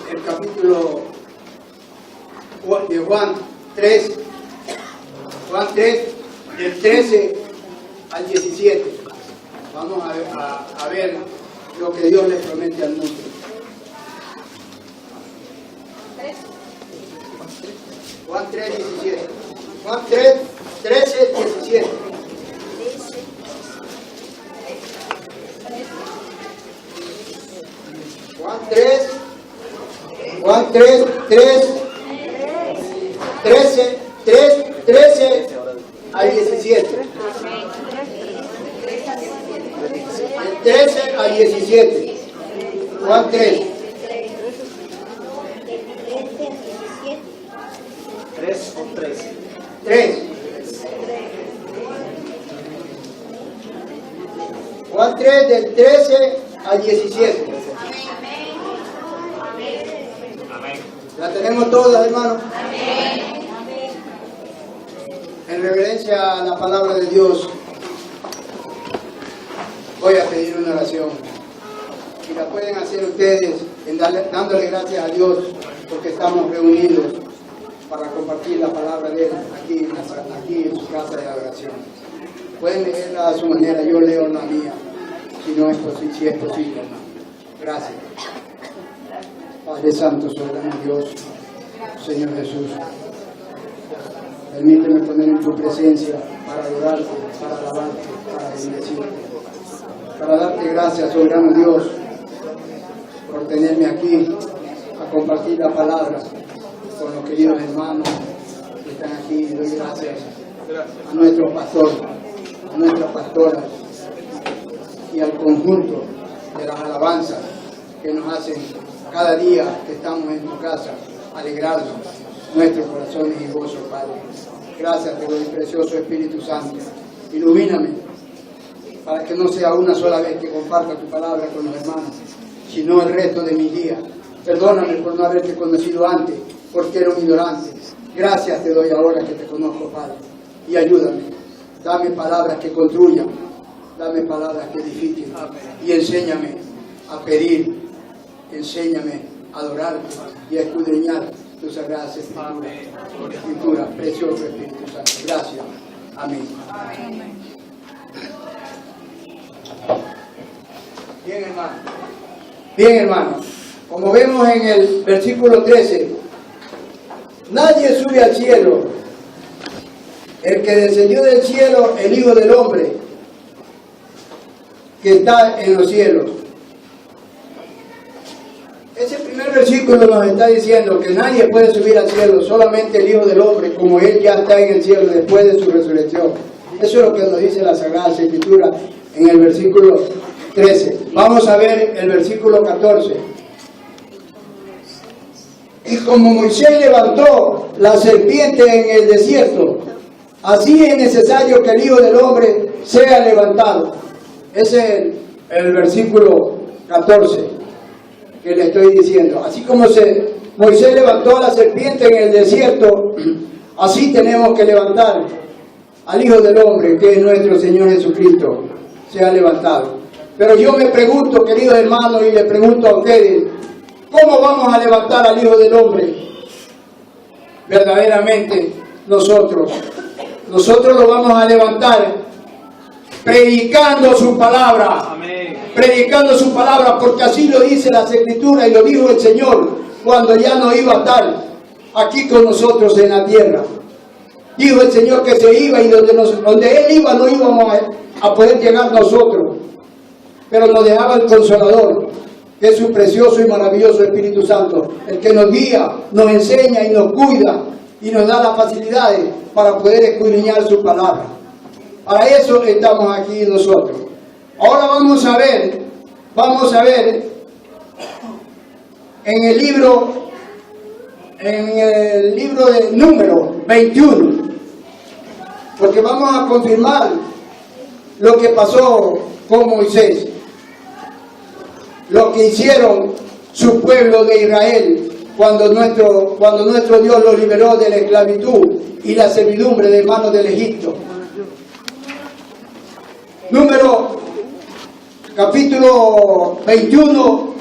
el capítulo de Juan 3, del 13 al 17. Vamos a ver lo que Dios le promete al mundo. Juan 3, 17. Juan 3, 13, 17. Juan 3, 13 al 17. Del 13 al 17. Juan 3. 3 o 13. 3. Juan 3 del 13 al 17. ¿La tenemos todas, hermanos? En reverencia a la palabra de Dios, voy a pedir una oración. Y la pueden hacer ustedes dándole gracias a Dios porque estamos reunidos para compartir la palabra de Él aquí en su casa de adoración. Pueden leerla a su manera, yo leo la mía, si es posible. Gracias. Padre Santo, soberano Dios, Señor Jesús, permíteme poner en tu presencia para adorarte, para alabarte, para bendecirte, para darte gracias, soberano Dios, por tenerme aquí a compartir la palabra con los queridos hermanos que están aquí. Doy gracias a nuestro pastor, a nuestra pastora y al conjunto de las alabanzas que nos hacen cada día que estamos en tu casa, alegrarnos nuestros corazones y gozo, Padre. Gracias te doy, precioso Espíritu Santo. Ilumíname para que no sea una sola vez que comparta tu palabra con los hermanos, sino el resto de mis días. Perdóname por no haberte conocido antes, porque era un ignorante. Gracias te doy ahora que te conozco, Padre. Y ayúdame. Dame palabras que construyan. Dame palabras que edifiquen. Y enséñame a pedir. Enséñame a adorarte y a escudriñar tus sagradas escrituras. Precioso Espíritu Santo. Gracias. Amén. Bien, hermano. Bien, hermano. Como vemos en el versículo 13, nadie sube al cielo. El que descendió del cielo, el Hijo del Hombre, que está en los cielos. Ese primer versículo nos está diciendo que nadie puede subir al cielo, solamente el Hijo del Hombre, como Él ya está en el cielo después de su resurrección. Eso es lo que nos dice la Sagrada Escritura en el versículo 13. Vamos a ver el versículo 14. Y como Moisés levantó la serpiente en el desierto, así es necesario que el Hijo del Hombre sea levantado. Ese es el versículo 14. Que le estoy diciendo. Así como Moisés levantó a la serpiente en el desierto, así tenemos que levantar al Hijo del Hombre, que es nuestro Señor Jesucristo, sea levantado. Pero yo me pregunto, queridos hermanos, y les pregunto a ustedes, ¿cómo vamos a levantar al Hijo del Hombre? Verdaderamente nosotros lo vamos a levantar predicando su palabra. Amén. Predicando su palabra, porque así lo dice las Escrituras y lo dijo el Señor cuando ya no iba a estar aquí con nosotros en la tierra. Dijo el Señor que se iba y donde Él iba no íbamos a poder llegar nosotros, pero nos dejaba el Consolador, que es su precioso y maravilloso Espíritu Santo, el que nos guía, nos enseña y nos cuida y nos da las facilidades para poder escudriñar su palabra. Para eso estamos aquí nosotros. Ahora vamos a ver en el libro de Números 21, porque vamos a confirmar lo que pasó con Moisés, lo que hicieron su pueblo de Israel cuando nuestro Dios los liberó de la esclavitud y la servidumbre de manos del Egipto. Número capítulo 21,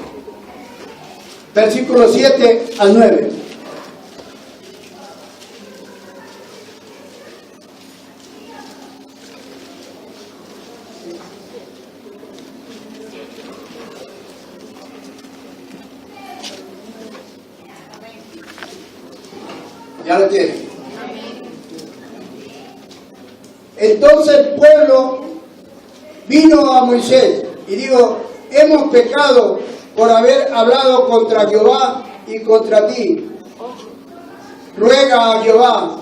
versículos 7 al 9. Ya lo tienen. Entonces el pueblo vino a Moisés y dijo: hemos pecado por haber hablado contra Jehová y contra ti. Ruega a Jehová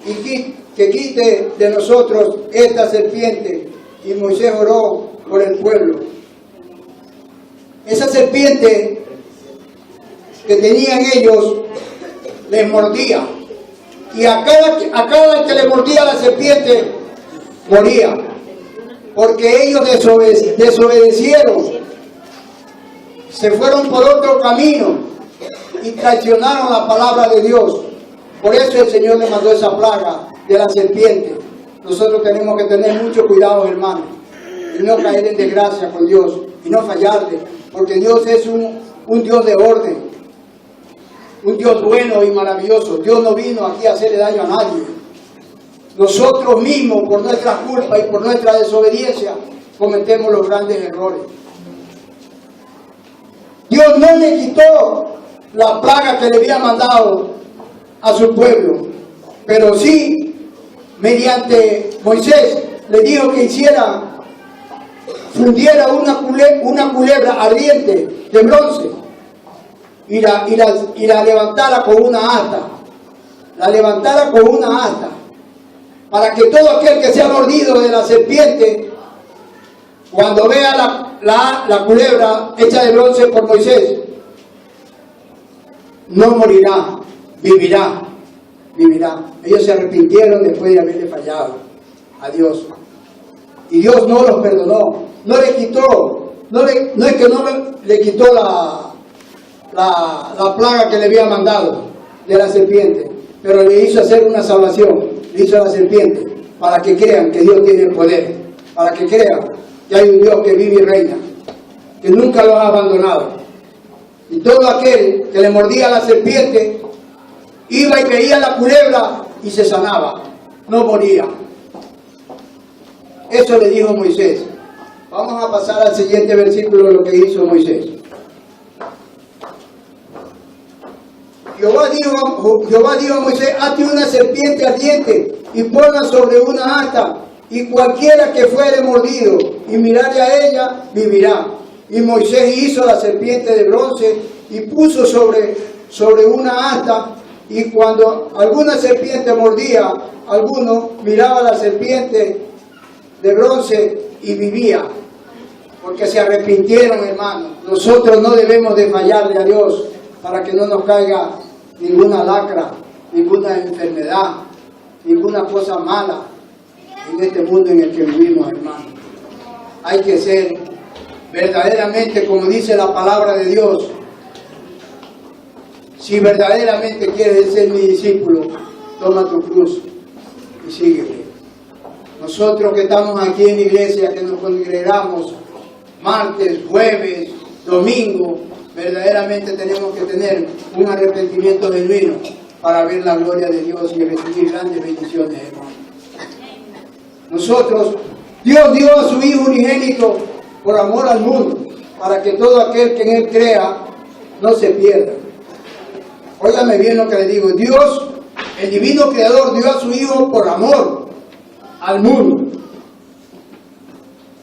y que quite de nosotros esta serpiente. Y Moisés oró por el pueblo. Esa serpiente que tenían ellos les mordía, y a cada que le mordía la serpiente moría, porque ellos desobedecieron, se fueron por otro camino y traicionaron la palabra de Dios. Por eso el Señor le mandó esa plaga de la serpiente. Nosotros tenemos que tener mucho cuidado, hermanos, y no caer en desgracia con Dios y no fallarle, porque Dios es un Dios de orden, un Dios bueno y maravilloso. Dios no vino aquí a hacerle daño a nadie. Nosotros mismos, por nuestra culpa y por nuestra desobediencia, cometemos los grandes errores. Dios no le quitó la plaga que le había mandado a su pueblo, pero sí, mediante Moisés, le dijo que fundiera una culebra ardiente de bronce y la levantara con una asta. La levantara con una asta, para que todo aquel que sea mordido de la serpiente, cuando vea la culebra hecha de bronce por Moisés, no morirá, vivirá. Ellos se arrepintieron después de haberle fallado a Dios. Y Dios no los perdonó, no le quitó, no es que no le quitó la plaga que le había mandado de la serpiente, pero le hizo hacer una salvación, le hizo a la serpiente, para que crean que Dios tiene el poder, para que crean que hay un Dios que vive y reina, que nunca los ha abandonado. Y todo aquel que le mordía a la serpiente iba y veía la culebra y se sanaba, no moría. Eso le dijo Moisés. Vamos a pasar al siguiente versículo de lo que hizo Moisés. Jehová dijo a Moisés: hazte una serpiente ardiente y ponla sobre una asta, y cualquiera que fuere mordido y mirare a ella, vivirá. Y Moisés hizo la serpiente de bronce y puso sobre una asta, y cuando alguna serpiente mordía a alguno, miraba a la serpiente de bronce y vivía, porque se arrepintieron, hermanos. Nosotros no debemos de fallarle a Dios para que no nos caiga ninguna lacra, ninguna enfermedad, ninguna cosa mala en este mundo en el que vivimos, hermanos. Hay que ser verdaderamente, como dice la palabra de Dios, si verdaderamente quieres ser mi discípulo, toma tu cruz y sígueme. Nosotros que estamos aquí en la iglesia, que nos congregamos martes, jueves, domingo, verdaderamente tenemos que tener un arrepentimiento genuino para ver la gloria de Dios y recibir grandes bendiciones, hermanos. Nosotros, Dios dio a su Hijo unigénito por amor al mundo, para que todo aquel que en Él crea no se pierda. Óigame bien lo que le digo. Dios, el divino creador, dio a su Hijo por amor al mundo,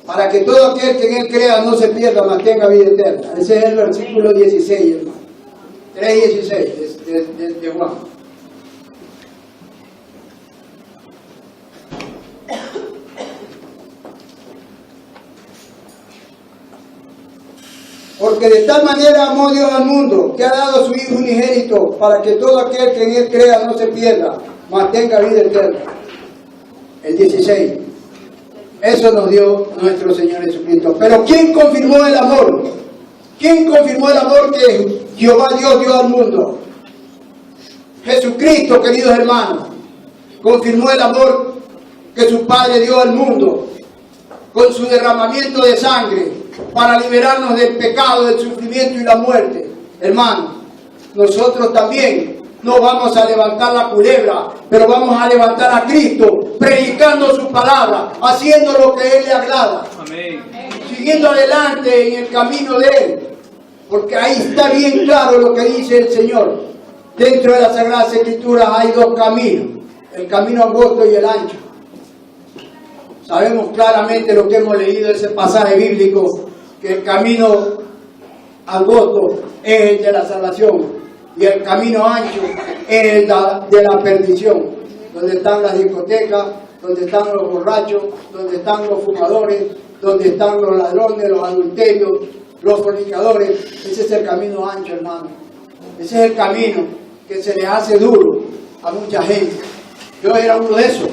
para que todo aquel que en Él crea no se pierda, mas tenga vida eterna. Ese es el versículo 16, hermano. 3:16 de Juan. Porque de tal manera amó Dios al mundo, que ha dado a su Hijo unigénito, para que todo aquel que en Él crea no se pierda, mas tenga vida eterna. El 16. Eso nos dio nuestro Señor Jesucristo. Pero ¿quién confirmó el amor? ¿Quién confirmó el amor que Jehová Dios dio al mundo? Jesucristo, queridos hermanos, confirmó el amor que su Padre dio al mundo con su derramamiento de sangre para liberarnos del pecado, del sufrimiento y la muerte. Hermano, nosotros también no vamos a levantar la culebra, pero vamos a levantar a Cristo, predicando su palabra, haciendo lo que a Él le agrada. Amén. Siguiendo adelante en el camino de Él. Porque ahí está bien claro lo que dice el Señor. Dentro de las Sagradas Escrituras hay dos caminos. El camino angosto y el ancho. Sabemos claramente lo que hemos leído en ese pasaje bíblico, que el camino angosto es el de la salvación y el camino ancho es el de la perdición, donde están las discotecas, donde están los borrachos, donde están los fumadores, donde están los ladrones, los adulterios, los fornicadores. Ese es el camino ancho, hermano. Ese es el camino que se le hace duro a mucha gente. Yo era uno de esos.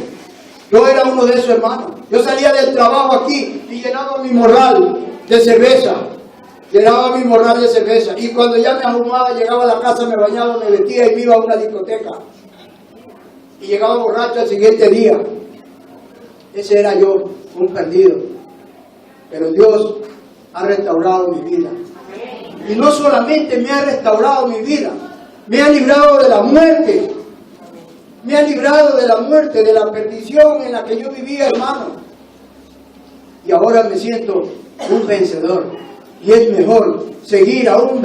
Yo era uno de esos, hermano. Yo salía del trabajo aquí y llenaba mi morral de cerveza. Llenaba mi morral de cerveza. Y cuando ya me ahumaba, llegaba a la casa, me bañaba, me vestía y me iba a una discoteca. Y llegaba borracho al siguiente día. Ese era yo, un perdido. Pero Dios ha restaurado mi vida. Y no solamente me ha restaurado mi vida, me ha librado de la muerte. Me ha librado de la muerte, de la perdición en la que yo vivía, hermano. Y ahora me siento un vencedor. Y es mejor seguir a un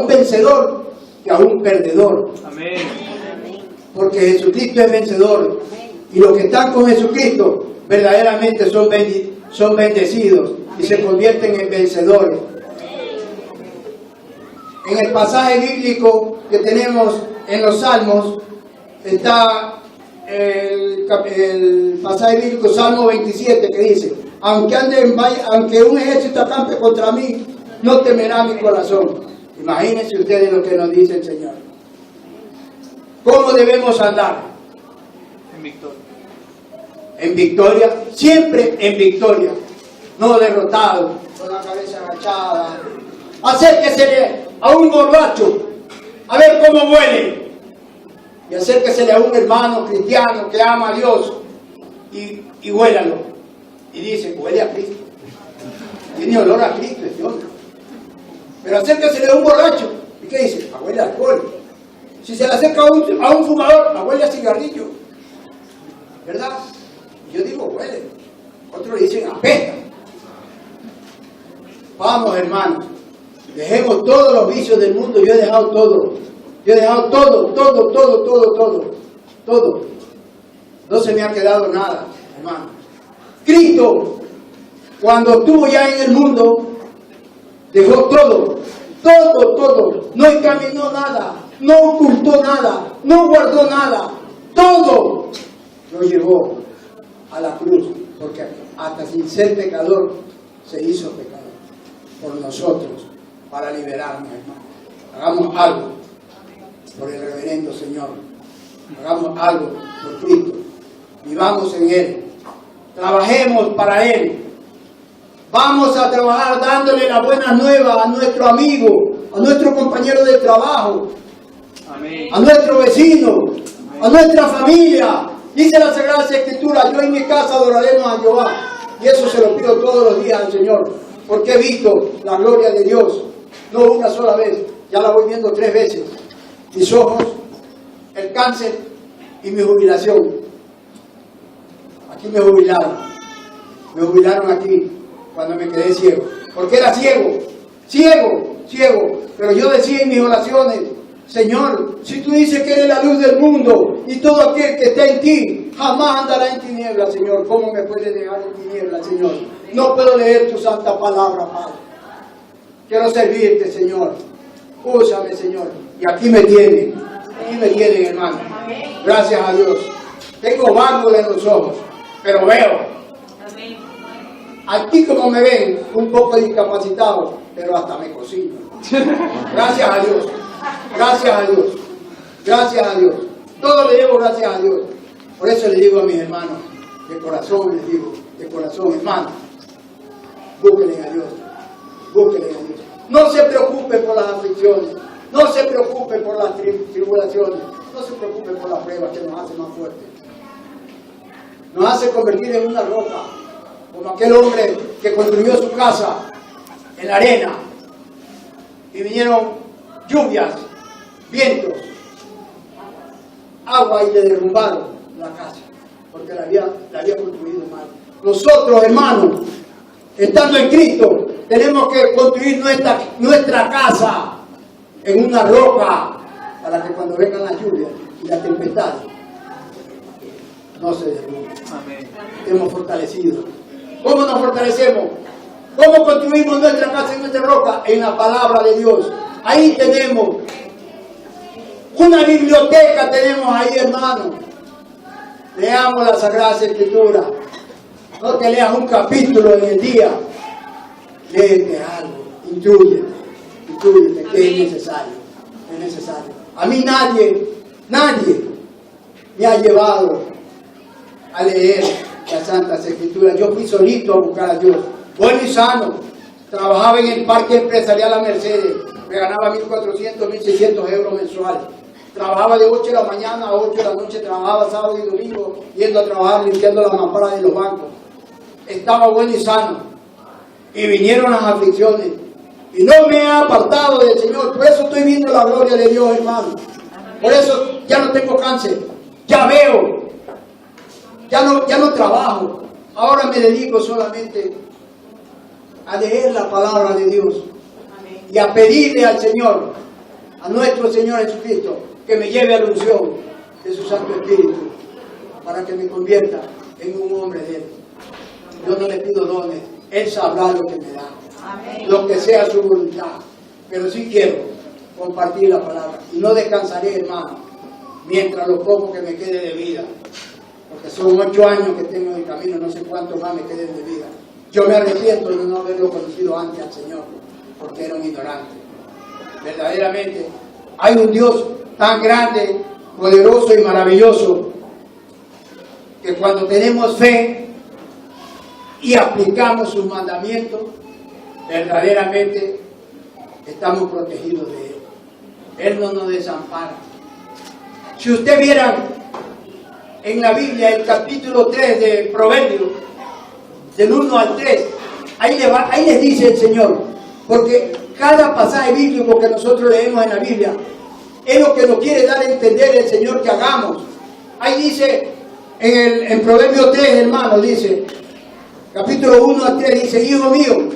vencedor que a un perdedor. Amén. Porque Jesucristo es vencedor. Y los que están con Jesucristo verdaderamente son bendecidos y se convierten en vencedores. En el pasaje bíblico que tenemos en los Salmos, está el pasaje bíblico Salmo 27 que dice: aunque un ejército acampe contra mí, no temerá mi corazón. Imagínense ustedes lo que nos dice el Señor. ¿Cómo debemos andar? En victoria. En victoria, siempre en victoria, no derrotado, con la cabeza agachada. Acérquesele a un borracho, a ver cómo huele. Y acérquesele a un hermano cristiano que ama a Dios y huélalo. Y dice: huele a Cristo. Tiene olor a Cristo este hombre. Pero acérquesele a un borracho. ¿Y qué dice? Huele a alcohol. Si se le acerca a un fumador, huele a cigarrillo. ¿Verdad? Y yo digo: huele. Otros dicen: apesta. Vamos, hermanos. Dejemos todos los vicios del mundo. Yo he dejado todo. Yo he dejado todo. No se me ha quedado nada, hermano. Cristo, cuando estuvo ya en el mundo, dejó todo. No encaminó nada, no ocultó nada, no guardó nada. Todo lo llevó a la cruz, porque hasta sin ser pecador se hizo pecador por nosotros, para liberarnos, hermano. Hagamos algo por el reverendo Señor. Hagamos algo por Cristo. Vivamos en Él. Trabajemos para Él. Vamos a trabajar dándole la buena nueva a nuestro amigo, a nuestro compañero de trabajo, Amén. a nuestro vecino, a nuestra familia. Dice la Sagrada Escritura: yo en mi casa adoraremos a Jehová. Y eso se lo pido todos los días al Señor, porque he visto la gloria de Dios, no una sola vez, ya la voy viendo 3 veces. Mis ojos, el cáncer y mi jubilación. Aquí me jubilaron aquí cuando me quedé ciego, porque era ciego, pero yo decía en mis oraciones: Señor, si tú dices que eres la luz del mundo y todo aquel que está en ti jamás andará en tinieblas, Señor, ¿cómo me puedes dejar en tinieblas, Señor? No puedo leer tu santa palabra, Padre. Quiero servirte, Señor. Úsame, Señor. Y aquí me tienen, hermano. Gracias a Dios. Tengo barro en los ojos, pero veo. Aquí, como me ven, un poco discapacitado, pero hasta me cocino. Gracias a Dios. Gracias a Dios. Todo le debo gracias a Dios. Por eso le digo a mis hermanos, de corazón les digo, hermanos, búsquenle a Dios. No se preocupen por las aflicciones, no se preocupen por las tribulaciones, no se preocupen por las pruebas que nos hacen más fuertes. Nos hace convertir en una roca, como aquel hombre que construyó su casa en la arena y vinieron lluvias, vientos, agua y le derrumbaron la casa porque la había construido mal. Nosotros, hermanos, estando en Cristo, tenemos que construir nuestra casa en una roca para que cuando vengan las lluvias y las tempestades no se derrumben. Amén. Estemos fortalecidos. ¿Cómo nos fortalecemos? ¿Cómo construimos nuestra casa en nuestra roca? En la palabra de Dios. Ahí tenemos una biblioteca, tenemos ahí, hermanos. Leamos la Sagrada Escritura. No te leas un capítulo en el día. Léete algo, instrúyete, que es necesario. A mí nadie me ha llevado a leer las Santas Escrituras. Yo fui solito a buscar a Dios, bueno y sano. Trabajaba en el Parque Empresarial La Mercedes, me ganaba 1.400, 1.600 euros mensuales. Trabajaba de 8 de la mañana a 8 de la noche, trabajaba sábado y domingo, yendo a trabajar, limpiando las mamparas de los bancos. Estaba bueno y sano. Y vinieron las aflicciones. Y no me he apartado del Señor. Por eso estoy viendo la gloria de Dios, hermano. Por eso ya no tengo cáncer. Ya veo. Ya no trabajo. Ahora me dedico solamente a leer la palabra de Dios. Y a pedirle al Señor, a nuestro Señor Jesucristo, que me lleve a la unción de su Santo Espíritu, para que me convierta en un hombre de Él. Yo no le pido dones, Él sabrá lo que me da, lo que sea su voluntad, pero sí quiero compartir la palabra, y no descansaré, hermano, mientras lo poco que me quede de vida, porque son 8 años que tengo en el camino, no sé cuánto más me queden de vida. Yo me arrepiento de no haberlo conocido antes al Señor, porque era un ignorante. Verdaderamente, hay un Dios tan grande, poderoso y maravilloso, que cuando tenemos fe y aplicamos sus mandamientos, verdaderamente estamos protegidos de Él. Él no nos desampara. Si usted viera en la Biblia el capítulo 3 de Proverbios, del 1 al 3, ahí les dice el Señor, porque cada pasaje bíblico que nosotros leemos en la Biblia es lo que nos quiere dar a entender el Señor que hagamos. Ahí dice, en Proverbios 3, hermano, dice, capítulo 1 al 3, dice, hijo mío,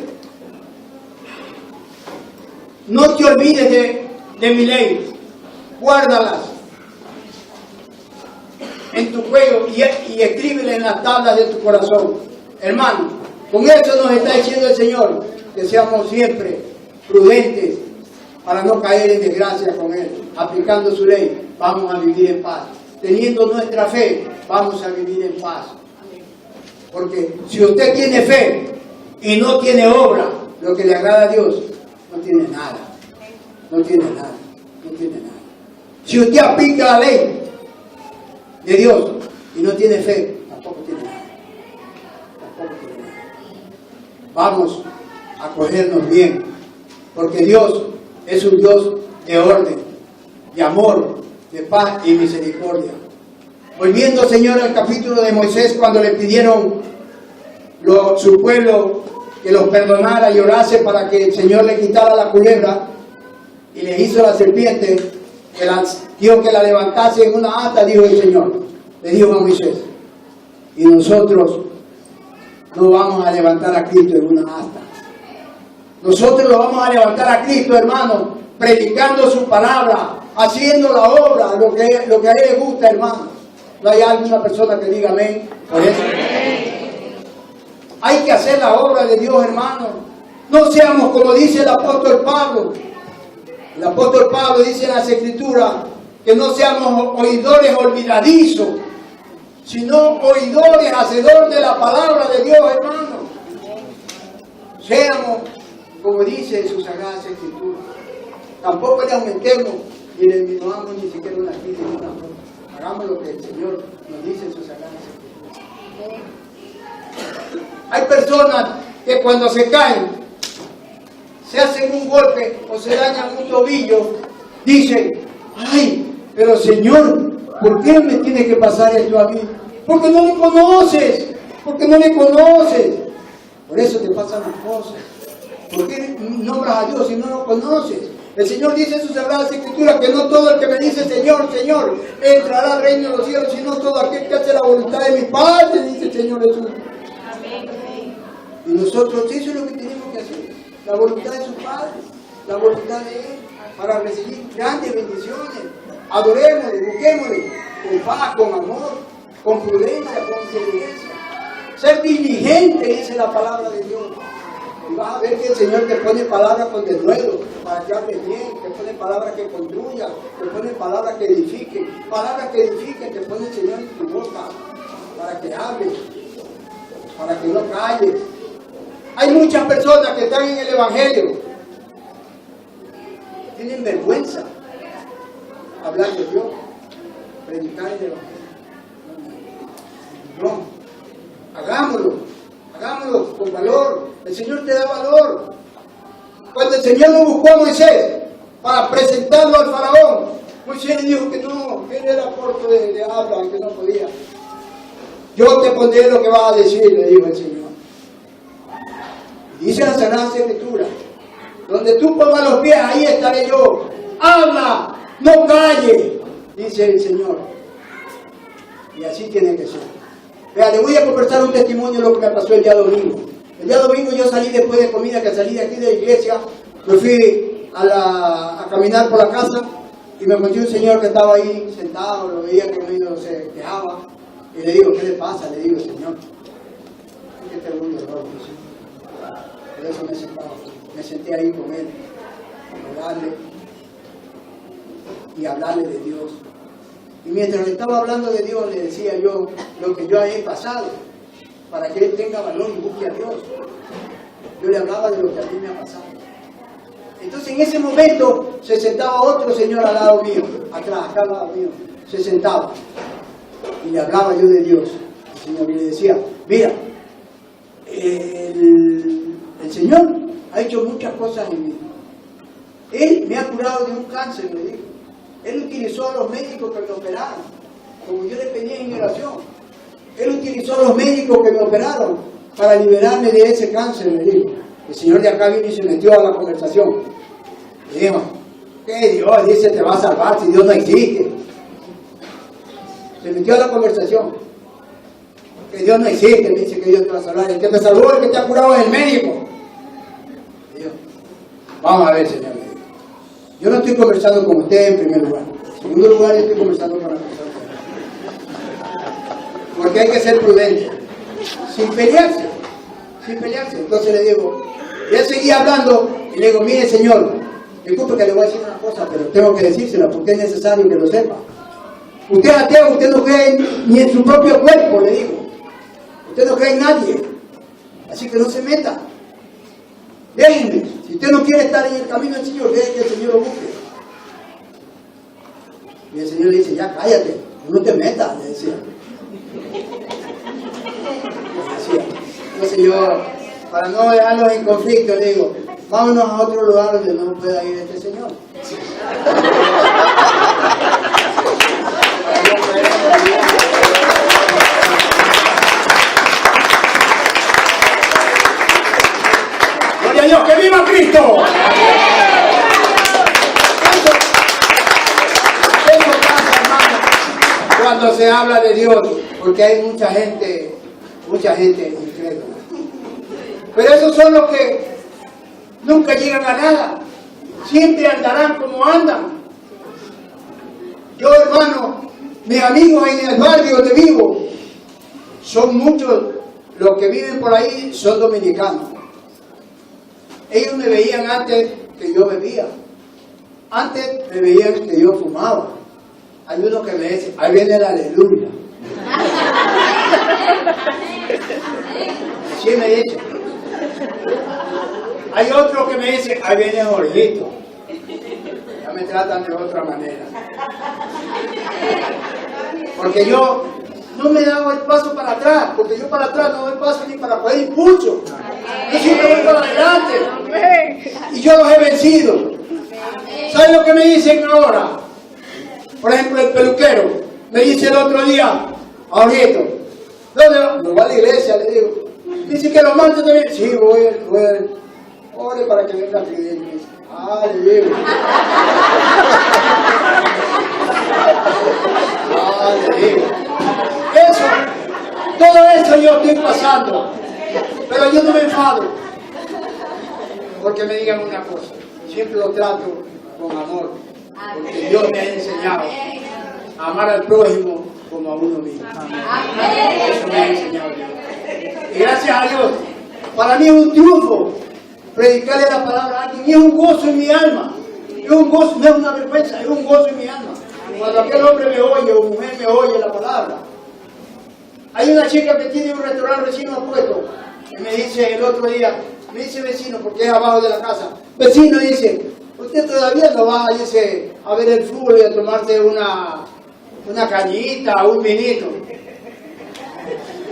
no te olvides de mi ley, guárdalas en tu cuello y escríbela en las tablas de tu corazón. Hermano, con eso nos está diciendo el Señor, que seamos siempre prudentes para no caer en desgracia con Él. Aplicando su ley, vamos a vivir en paz. Teniendo nuestra fe, vamos a vivir en paz. Porque si usted tiene fe y no tiene obra, lo que le agrada a Dios, no tiene nada. No tiene nada. No tiene nada. Si usted aplica la ley de Dios y no tiene fe, tampoco tiene nada. Tampoco tiene nada. Vamos a cogernos bien, porque Dios es un Dios de orden, de amor, de paz y misericordia. Volviendo, Señor, al capítulo de Moisés, cuando le pidieron su pueblo que los perdonara y orase para que el Señor le quitara la culebra, y le hizo la serpiente, dijo que la levantase en una asta, dijo el Señor, le dijo a Moisés. Y nosotros no vamos a levantar a Cristo en una asta. Nosotros lo vamos a levantar a Cristo, hermano, predicando su palabra, haciendo la obra, lo que a Él le gusta, hermano. No hay alguna persona que diga amén por eso. Hay que hacer la obra de Dios, hermano. No seamos como dice el apóstol Pablo. El apóstol Pablo dice en las Escrituras que no seamos oidores olvidadizos, sino oidores, hacedores de la palabra de Dios, hermano. Seamos como dice en sus sagradas Escrituras. Tampoco le aumentemos ni le disminuyamos ni siquiera una crítica ni una forma. Hagamos lo que el Señor nos dice en sus sagradas Escrituras. Hay personas que cuando se caen, se hacen un golpe o se dañan un tobillo, dicen, ay, pero Señor, ¿por qué me tiene que pasar esto a mí? Porque no le conoces, porque no le conoces. Por eso te pasan las cosas. ¿Por qué nombras a Dios si no lo conoces? El Señor dice en sus sagradas escrituras que no todo el que me dice Señor, Señor, entrará al reino de los cielos, sino todo aquel que hace la voluntad de mi Padre, dice el Señor Jesús. Y nosotros eso es lo que tenemos que hacer, la voluntad de su Padre, la voluntad de Él, para recibir grandes bendiciones. Adorémosle, busquémosle, con paz, con amor, con prudencia, con inteligencia. Ser diligente, dice la palabra de Dios. Y vas a ver que el Señor te pone palabras con denuedo, para que hables bien, te pone palabras que construyan, te pone palabras que edifiquen, te pone el Señor en tu boca, para que hables, para que no calles. Hay muchas personas que están en el Evangelio, tienen vergüenza hablar de Dios, predicar el Evangelio. No, hagámoslo con valor. El Señor te da valor. Cuando el Señor lo buscó a Moisés para presentarlo al faraón, Moisés le dijo que no, que él era corto de habla, que no podía. Yo te pondré lo que vas a decir, le dijo el Señor. Dice la Sagrada Escritura, donde tú pongas los pies, ahí estaré yo. Habla, no calles, dice el Señor. Y así tiene que ser. Vea, le voy a conversar un testimonio de lo que me pasó el día domingo. El día domingo yo salí después de comida, que salí de aquí de la iglesia, me fui a caminar por la casa y me encontré un señor que estaba ahí sentado, lo veía que no se quejaba. Y le digo, ¿qué le pasa? Le digo, Señor, es que tengo un dolor. Por eso me senté ahí con él, a orarle y hablarle de Dios. Y mientras le estaba hablando de Dios, le decía yo lo que yo he pasado, para que él tenga valor y busque a Dios. Yo le hablaba de lo que a mí me ha pasado. Entonces en ese momento se sentaba otro señor al lado mío, atrás, acá al lado mío, se sentaba. Y le hablaba yo de Dios. El Señor, y le decía, mira, el Señor ha hecho muchas cosas en mí. Él me ha curado de un cáncer, le digo. Él utilizó a los médicos que me operaron, como yo le pedí en oración. Él utilizó a los médicos que me operaron para liberarme de ese cáncer, le digo. El señor de acá vino y se metió a la conversación. Le dijo, ¿qué Dios? Dice, te va a salvar si Dios no existe. Se metió a la conversación. Que Dios no existe, me dice que Dios te va a salvar. El que te salvó, el que te ha curado es el médico. Le digo, vamos a ver, señor. Yo no estoy conversando con usted en primer lugar. En segundo lugar, yo estoy conversando con la persona. Porque hay que ser prudente. Sin pelearse. Entonces le digo, y él seguía hablando, y le digo, mire señor, disculpe que le voy a decir una cosa, pero tengo que decírsela porque es necesario que lo sepa. Usted es ateo, usted no cree ni en su propio cuerpo, le digo. Usted no cree en nadie. Así que no se meta. Déjenme. Si usted no quiere estar en el camino del Señor, deje que el Señor lo busque. Y el Señor le dice, ya cállate, no te metas, le decía. Entonces yo, para no dejarlos en conflicto, le digo, vámonos a otro lugar donde no pueda ir este señor. ¡Gloria a Dios! ¡Que viva Cristo! Eso pasa, hermano, cuando se habla de Dios, porque hay mucha gente incrédula. Pero esos son los que nunca llegan a nada, siempre andarán como andan. Yo, hermano, mis amigos en el barrio donde vivo, son muchos los que viven por ahí, son dominicanos. Ellos me veían antes que yo bebía, antes me veían que yo fumaba. Hay uno que me dice, ahí viene el aleluya. Así me dice. Hay otro que me dice, ahí viene Jorgito. Ya me tratan de otra manera. Porque yo no me he dado el paso para atrás, porque yo para atrás no doy paso ni para poder impulso. Yo siempre voy para adelante. Y yo los he vencido. ¿Saben lo que me dicen ahora? Por ejemplo, el peluquero me dice el otro día, Jorgito, ¿dónde va? No va a la iglesia, le digo. Dice que lo mando también. Sí, voy ore para que venga Fidel. Aleluya. Aleluya. Eso, todo eso yo estoy pasando, pero yo no me enfado, porque me digan una cosa, siempre lo trato con amor, porque Dios me ha enseñado a amar al prójimo como a uno mismo. Eso me ha enseñado Dios. Y gracias a Dios, para mí es un triunfo predicarle la palabra a alguien, y es un gozo en mi alma, es un gozo, no es una vergüenza, es un gozo en mi alma. Cuando aquel hombre me oye o mujer me oye la palabra. Hay una chica que tiene un restaurante recién puesto y me dice el otro día, me dice vecino, porque es abajo de la casa, vecino, dice, usted todavía no va, dice, a ver el fútbol y a tomarse una cañita, un vinito.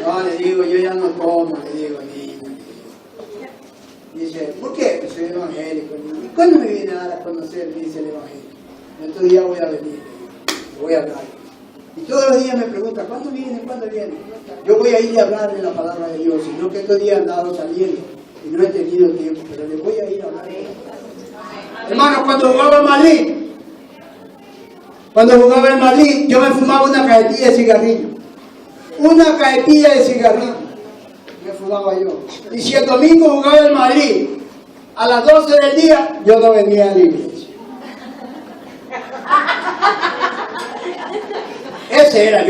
No, le digo, yo ya no tomo, le digo, niño. Dice, ¿por qué? Soy evangélico. ¿Y cuándo me viene a dar a conocer? Dice el evangelio. Otro día voy a venir, voy a hablar. Y todos los días me pregunta, ¿cuándo viene? ¿Cuándo viene? Yo voy a ir a hablar de la palabra de Dios, sino que estos días han dado saliendo y no he tenido tiempo, pero le voy a ir a hablar de ella. Hermano, cuando jugaba en Madrid, yo me fumaba una cajetilla de cigarrillo. Una cajetilla de cigarrillo me fumaba yo. Y si el domingo jugaba en Madrid, a las 12 del día, yo no venía a la iglesia. Ese era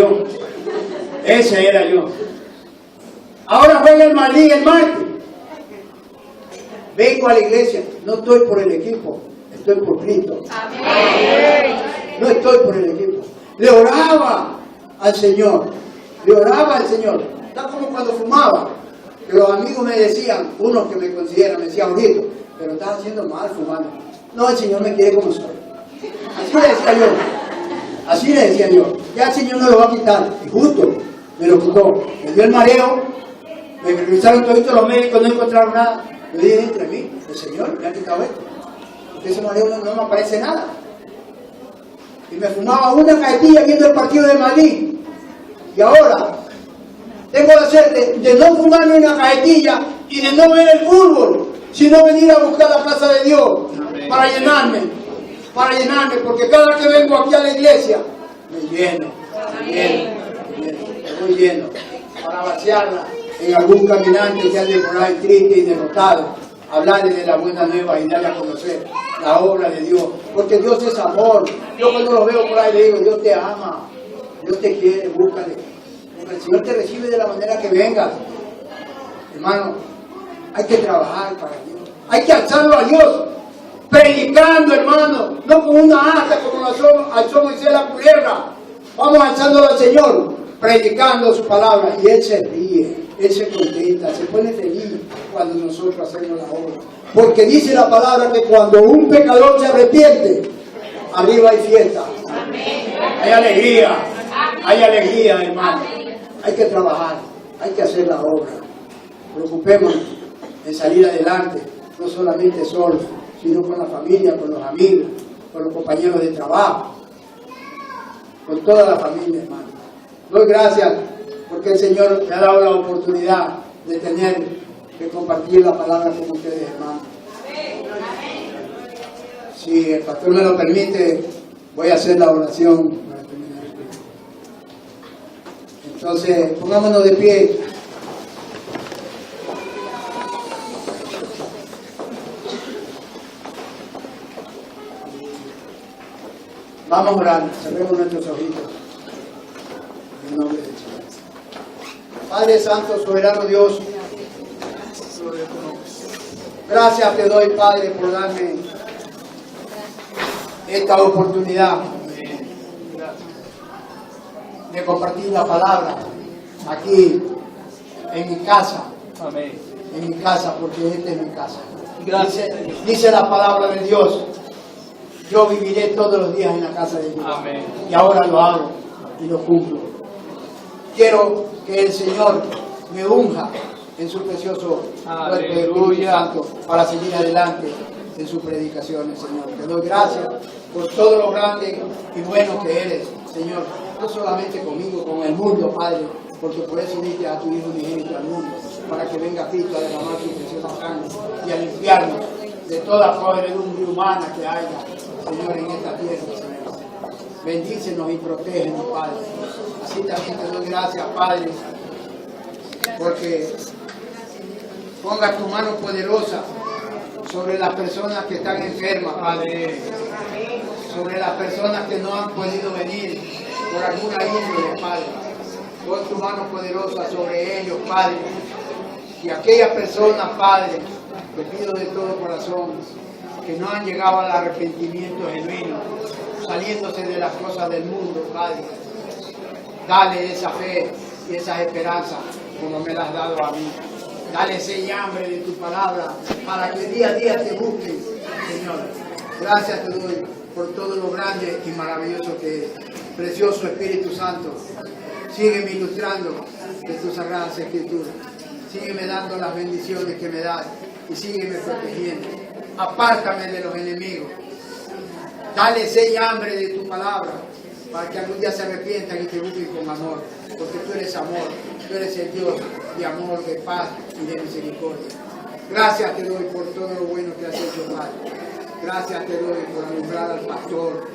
yo. Ahora juega el Madrid el martes. Vengo a la iglesia, no estoy por el equipo, estoy por Cristo. No estoy por el equipo. Le oraba al Señor. Está como cuando fumaba, que los amigos me decían, unos que me consideran, me decían, ahorita, pero estás haciendo mal fumando. No, el Señor me quiere como soy. Así le decía yo. Ya el Señor me lo va a quitar. Y justo me lo quitó. Me dio el mareo. Me revisaron todos los médicos, no encontraron nada. Yo dije entre mí, el Señor me ha quitado esto. Porque ese mareo no me aparece nada. Y me fumaba una cajetilla viendo el partido de Madrid. Y ahora tengo la suerte de no fumarme una cajetilla y de no ver el fútbol, sino venir a buscar la casa de Dios para llenarme, porque cada que vengo aquí a la iglesia me voy lleno, para vaciarla en algún caminante que ande por ahí triste y derrotado, hablarle de la buena nueva y darle a conocer la obra de Dios, porque Dios es amor. Yo cuando lo veo por ahí le digo, Dios te ama, Dios te quiere, búscale, porque el Señor te recibe de la manera que vengas. Hermano, hay que trabajar para Dios, hay que alzarlo a Dios, predicando, hermano, no con una asta como alzó Moisés la culebra. Vamos alzándolo al Señor, predicando su palabra, y Él se ríe, Él se contenta, se pone feliz cuando nosotros hacemos la obra. Porque dice la palabra que cuando un pecador se arrepiente, arriba hay fiesta, hay alegría, hermano. Hay que trabajar, hay que hacer la obra. Preocupémonos en salir adelante, no solamente solos, sino con la familia, con los amigos, con los compañeros de trabajo, con toda la familia, hermano. Doy gracias porque el Señor me ha dado la oportunidad de tener que compartir la palabra con ustedes, hermano. Si el pastor me lo permite, voy a hacer la oración para terminar. Entonces, pongámonos de pie. Vamos a orar, cerremos nuestros ojitos. En el nombre de Jesús. Padre Santo, soberano Dios, gracias te doy, Padre, por darme esta oportunidad de compartir la palabra aquí en mi casa. Amén. En mi casa, porque esta es mi casa. Dice la palabra de Dios, yo viviré todos los días en la casa de Dios. Amén. Y ahora lo hago y lo cumplo. Quiero que el Señor me unja en su precioso cuerpo de Espíritu Santo para seguir adelante en sus predicaciones, Señor. Te doy gracias por todo lo grande y bueno que eres, Señor. No solamente conmigo, con el mundo, Padre, porque por eso diste a tu Hijo unigénito al mundo, para que venga Cristo a derramar su preciosa sangre y a limpiarnos de toda podredumbre humana que haya, Señor, en esta tierra, Señor. Bendícenos y protégenos, Padre. Así también te doy gracias, Padre, porque ponga tu mano poderosa sobre las personas que están enfermas, Padre. Sobre las personas que no han podido venir por alguna índole, Padre. Pon tu mano poderosa sobre ellos, Padre. Y aquellas personas, Padre, te pido de todo corazón, que no han llegado al arrepentimiento genuino, saliéndose de las cosas del mundo, Padre. Dale esa fe y esa esperanza como me la has dado a mí. Dale sed y hambre de tu palabra para que día a día te busquen, Señor. Gracias te doy por todo lo grande y maravilloso que es. Precioso Espíritu Santo, sígueme ilustrando de tus sagradas escrituras. Sígueme dando las bendiciones que me das y sígueme protegiendo. Apártame de los enemigos. Dale sed y hambre de tu palabra para que algún día se arrepientan y te busquen con amor. Porque tú eres amor, tú eres el Dios de amor, de paz y de misericordia. Gracias te doy por todo lo bueno que has hecho, Padre. Gracias te doy por alumbrar al pastor,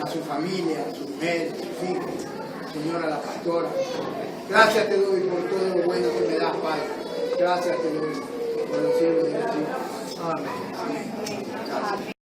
a su familia, a su mujer, a sus hijos, Señor, a la pastora. Gracias te doy por todo lo bueno que me das, Padre. Gracias te doy por los cielos de Jesús. Amén. Amén. Gracias.